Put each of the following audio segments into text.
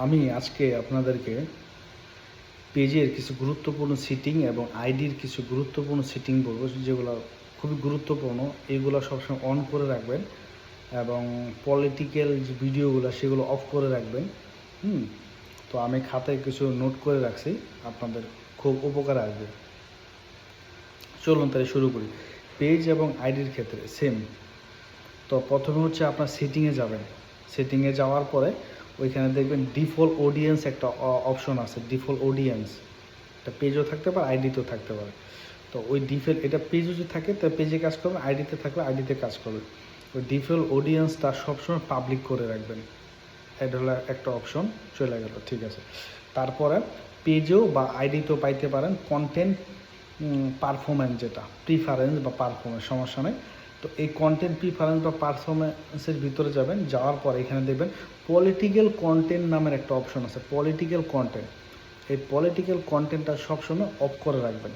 আমি আজকে আপনাদেরকে পেজের কিছু গুরুত্বপূর্ণ সেটিং এবং আইডির কিছু গুরুত্বপূর্ণ সেটিং বলবো, যেগুলো খুবই গুরুত্বপূর্ণ। এইগুলো সবসময় অন করে রাখবেন এবং পলিটিক্যাল যে ভিডিওগুলো সেগুলো অফ করে রাখবেন। তো আমি খাতায় কিছু নোট করে রাখছি, আপনাদের খুব উপকারে আসবে। চলুন তাহলে শুরু করি। পেজ এবং আইডির ক্ষেত্রে সেম। তো প্রথমে হচ্ছে আপনার সেটিংয়ে যাবেন। সেটিংয়ে যাওয়ার পরে ওইখানে দেখবেন ডিফল্ট অডিয়েন্স একটা অপশন আছে। ডিফল্ট অডিয়েন্স এটা পেজও থাকতে পারে, আইডিতেও থাকতে পারে। তো ওই ডিফল্ট এটা পেজও যদি থাকে তো পেজে কাজ করবে, আইডিতে থাকলে আইডিতে কাজ করবে। ওই ডিফল্ট অডিয়েন্সটা সবসময় পাবলিক করে রাখবেন। এটা হলো একটা অপশন, চলে গেল, ঠিক আছে। তারপরে পেজেও বা আইডিতেও পাইতে পারেন কন্টেন্ট পারফরমেন্স, যেটা প্রিফারেন্স বা পারফরমেন্স, সমস্যা নেই। তো এই কন্টেন্ট প্রিফারেন্স বা পারফরমেন্সের ভিতরে যাবেন, যাওয়ার পর এখানে দেখবেন পলিটিক্যাল কন্টেন্ট নামের একটা অপশন আছে। পলিটিক্যাল কন্টেন্ট, এই পলিটিক্যাল কন্টেন্টটা সবসময় অফ করে রাখবেন।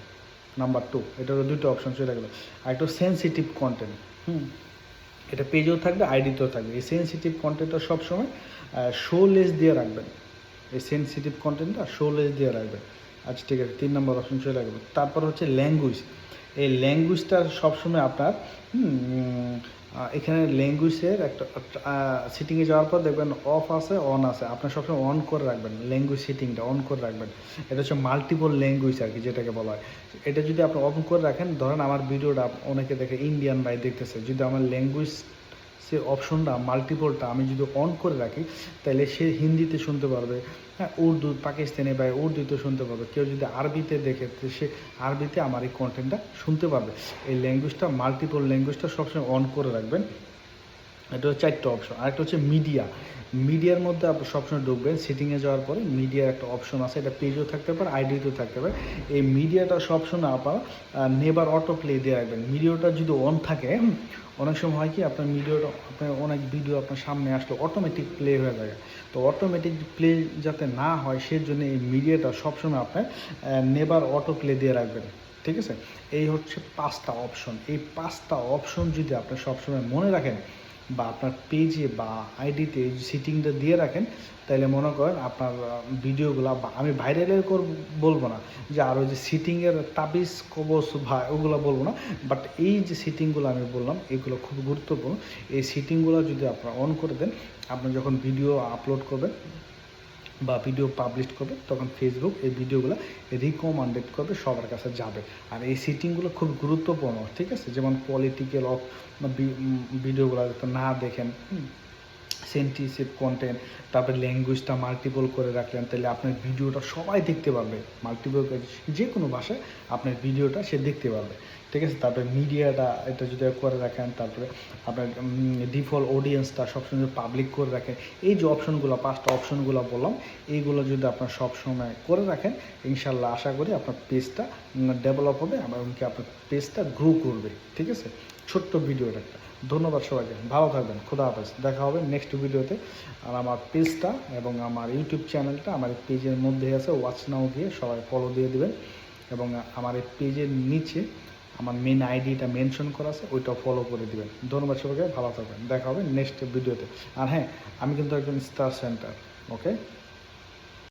নাম্বার 2, এটা হলো দুটো অপশন চলে গেলো। আর একটু সেন্সিটিভ কন্টেন্ট, এটা পেজেও থাকবে, আইডিতেও থাকবে। এই সেন্সিটিভ কন্টেন্টটা সবসময় শো লেস দিয়ে রাখবেন। এই সেন্সিটিভ কন্টেন্টটা শো লেস দিয়ে রাখবেন। আচ্ছা, ঠিক আছে, 3 নম্বর অপশন চলে গেল। তারপর হচ্ছে ল্যাঙ্গুয়েজ। এই ল্যাঙ্গুয়েজটা সবসময় আপনার এখানে ল্যাঙ্গুয়েজের একটা সেটিংয়ে যাওয়ার পর দেখবেন অফ আছে, অন আছে। আপনার সবসময় অন করে রাখবেন, ল্যাঙ্গুয়েজ সেটিংটা অন করে রাখবেন। এটা হচ্ছে মাল্টিপল ল্যাঙ্গুয়েজ আর কি, যেটাকে বলা হয়। এটা যদি আপনি অন করে রাখেন, ধরেন আমার ভিডিওটা অনেকে দেখে ইন্ডিয়ান ভাই দেখতেছে, যদি আমার ল্যাঙ্গুয়েজ সে অপশনটা মাল্টিপলটা আমি যদি অন করে রাখি, তাহলে সে হিন্দিতে শুনতে পারবে, হ্যাঁ, উর্দু, পাকিস্তানি ভাই উর্দুতে শুনতে পারবে। কেউ যদি আরবিতে দেখে সে আরবিতে আমার এই কন্টেন্টটা শুনতে পারবে। এই ল্যাঙ্গুয়েজটা, মাল্টিপল ল্যাঙ্গুয়েজটা সবসময় অন করে রাখবেন। এটা হচ্ছে 4টা অপশন। আরেকটা হচ্ছে মিডিয়া। মিডিয়ার মধ্যে আপনি সবসময় ঢুকবেন, সেটিংয়ে যাওয়ার পরে মিডিয়ার একটা অপশন আছে। এটা পেজেও থাকতে পারে, আইডিতেও থাকতে পারে। এই মিডিয়াটা সবসময় আপনার নেবার অটো প্লে দিয়ে রাখবেন। ভিডিওটা যদি অন থাকে, অনেক সময় হয় কি আপনার ভিডিওটা, আপনার অনেক ভিডিও আপনার সামনে আসলে অটোমেটিক প্লে হয়ে যায়। তো অটোমেটিক প্লে যাতে না হয় সেজন্য এই মিডিয়াটা সবসময় আপনার নেবার অটো প্লে দিয়ে রাখবেন, ঠিক আছে। এই হচ্ছে 5টা অপশন। এই 5টা অপশন যদি আপনি সবসময় মনে রাখেন বা আপনার পেজে বা আইডিতে এই সেটিংটা দিয়ে রাখেন, তাহলে মনে করেন আপনার ভিডিওগুলো, বা আমি ভাইরালের বলবো না, যে আরও যে সিটিংয়ের তাবিজ কবচ ওগুলো বলবো না, বাট এই যে সেটিংগুলো আমি বললাম এগুলো খুব গুরুত্বপূর্ণ। এই সেটিংগুলো যদি আপনারা অন করে দেন, আপনি যখন ভিডিও আপলোড করবেন বা ভিডিও পাবলিশ করবে, তখন ফেসবুক এই ভিডিওগুলো রিকমেন্ডেড করবে, সবার কাছে যাবে। আর এই সেটিংগুলো খুব গুরুত্বপূর্ণ, ঠিক আছে। যেমন পলিটিক্যাল অফ ভিডিওগুলো যাতে না দেখেন, সেন্সিটিভ কন্টেন্ট, তারপরে ল্যাঙ্গুয়েজটা মাল্টিপল করে রাখলেন, তাহলে আপনার ভিডিওটা সবাই দেখতে পারবে। মাল্টিপল যে কোনো ভাষায় আপনার ভিডিওটা সে দেখতে পারবে, ঠিক আছে। তারপরে মিডিয়াটা এটা যদি করে রাখেন, তারপরে আপনার ডিফল্ট অডিয়েন্সটা সবসময় পাবলিক করে রাখেন। এই যে অপশনগুলো, 5টা অপশনগুলো বললাম, এইগুলো যদি আপনার সবসময় করে রাখেন, ইনশাল্লাহ আশা করি আপনার পেজটা ডেভেলপ হবে এবং কি আপনার পেজটা গ্রো করবে, ঠিক আছে। ছোট্ট ভিডিওটা একটা। ধন্যবাদ সবাইকে, ভালো থাকবেন, খুদা হাফেজ। দেখা হবে নেক্সট ভিডিওতে। আর আমার পেজটা এবং আমার ইউটিউব চ্যানেলটা আমার এই পেজের মধ্যে আছে, ওয়াচ নাও দিয়ে সবাই ফলো দিয়ে দেবেন। এবং আমার এই পেজের নিচে আমার মেন আইডিটা মেনশন করা আছে, ওইটাও ফলো করে দেবেন। ধন্যবাদ সবাইকে, ভালো থাকবেন, দেখা হবে নেক্সট ভিডিওতে। আর হ্যাঁ, আমি কিন্তু একজন স্টার সেন্টার, ওকে।